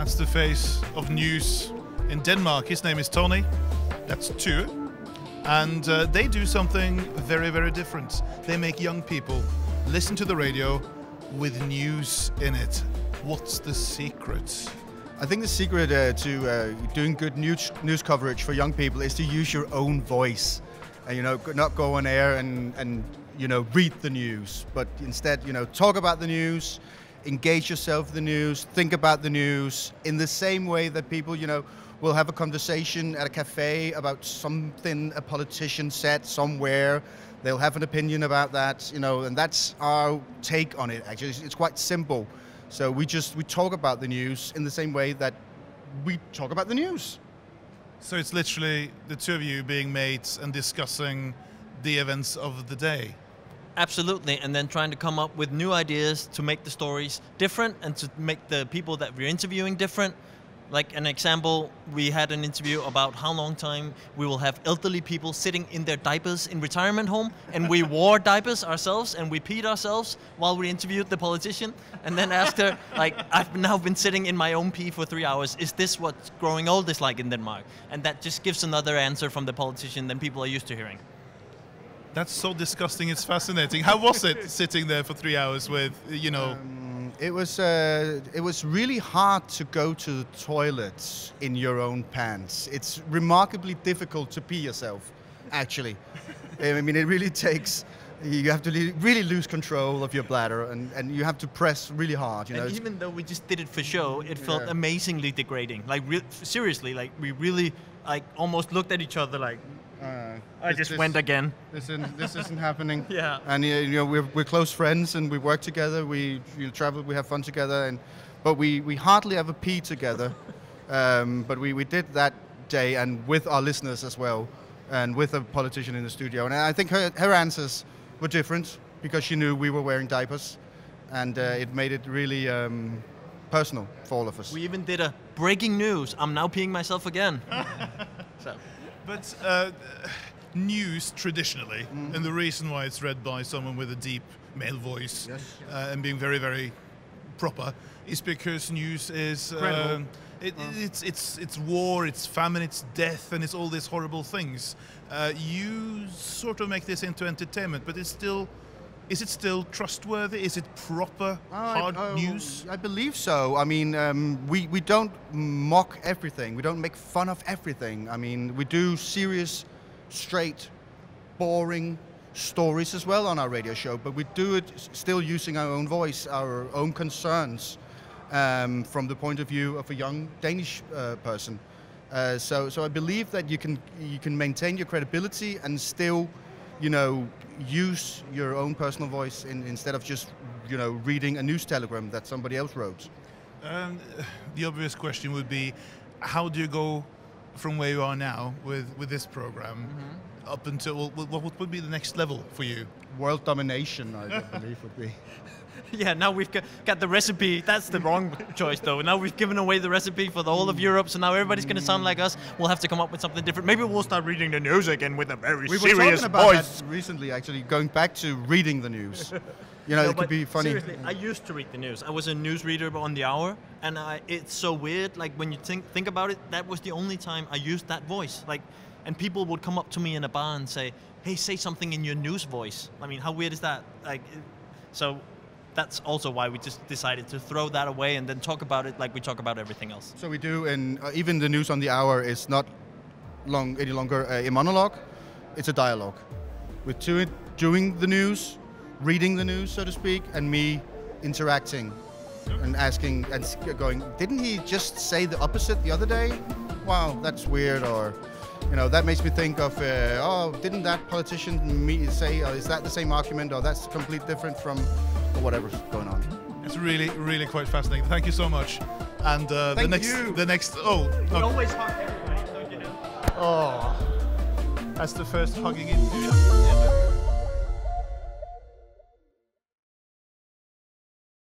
That's the face of news in Denmark. His name is Tony. That's Tue. And they do something very, very different. They make young people listen to the radio with news in it. What's the secret? I think the secret to doing good news coverage for young people is to use your own voice. And, not go on air and read the news, but instead, talk about the news, engage yourself in the news, think about the news in the same way that people, will have a conversation at a cafe about something a politician said somewhere. They'll have an opinion about that, and that's our take on it. Actually, it's quite simple. So we talk about the news in the same way that we talk about the news. So it's literally the two of you being mates and discussing the events of the day. Absolutely, and then trying to come up with new ideas to make the stories different and to make the people that we're interviewing different. Like an example, we had an interview about how long time we will have elderly people sitting in their diapers in retirement home, and we wore diapers ourselves and we peed ourselves while we interviewed the politician, and then asked her, like, I've now been sitting in my own pee for 3 hours, is this what growing old is like in Denmark? And that just gives another answer from the politician than people are used to hearing. That's so disgusting, it's fascinating. How was it sitting there for 3 hours with, It was really hard to go to the toilet in your own pants. It's remarkably difficult to pee yourself, actually. I mean, it really takes, you have to really lose control of your bladder, and you have to press really hard. And even though we just did it for show, it felt amazingly degrading. Like, seriously, like we really almost looked at each other like, I just went again. This isn't happening. Yeah. And we're close friends, and we work together. We travel, we have fun together, but we hardly ever pee together. But we did that day, and with our listeners as well, and with a politician in the studio. And I think her answers were different because she knew we were wearing diapers, and it made it really personal for all of us. We even did a breaking news. I'm now peeing myself again. So. But news traditionally, and the reason why it's read by someone with a deep male voice and being very, very proper, is because news is it's war, it's famine, it's death, and it's all these horrible things. You sort of make this into entertainment, but is it still trustworthy? Is it proper hard news? I believe so. I mean, we don't mock everything. We don't make fun of everything. I mean, we do serious, straight, boring stories as well on our radio show, but we do it still using our own voice, our own concerns, from the point of view of a young Danish person. So I believe that you can maintain your credibility and still, use your own personal voice instead of just, reading a news telegram that somebody else wrote. The obvious question would be, how do you go from where you are now with this program up until, what would be the next level for you? World domination, I believe, would be. Yeah, now we've got the recipe. That's the wrong choice, though. Now we've given away the recipe for the whole of Europe, so now everybody's going to sound like us. We'll have to come up with something different. Maybe we'll start reading the news again with a very serious voice. We were talking about that recently, actually, going back to reading the news. It could be funny. Seriously, I used to read the news. I was a newsreader on the hour, and it's so weird. Like, when you think about it, that was the only time I used that voice. And people would come up to me in a bar and say, "Hey, say something in your news voice." I mean, how weird is that? So that's also why we just decided to throw that away and then talk about it like we talk about everything else. So we do, and even the news on the hour is not any longer a monologue. It's a dialogue with Tue doing the news, reading the news, so to speak, and me interacting and asking and going, didn't he just say the opposite the other day? Wow, that's weird. Or, that makes me think of, didn't that politician say, is that the same argument, or that's completely different from whatever's going on? It's really, really quite fascinating. Thank you so much. And the next. We always hug everybody, don't you know? Oh, that's the first hugging interview.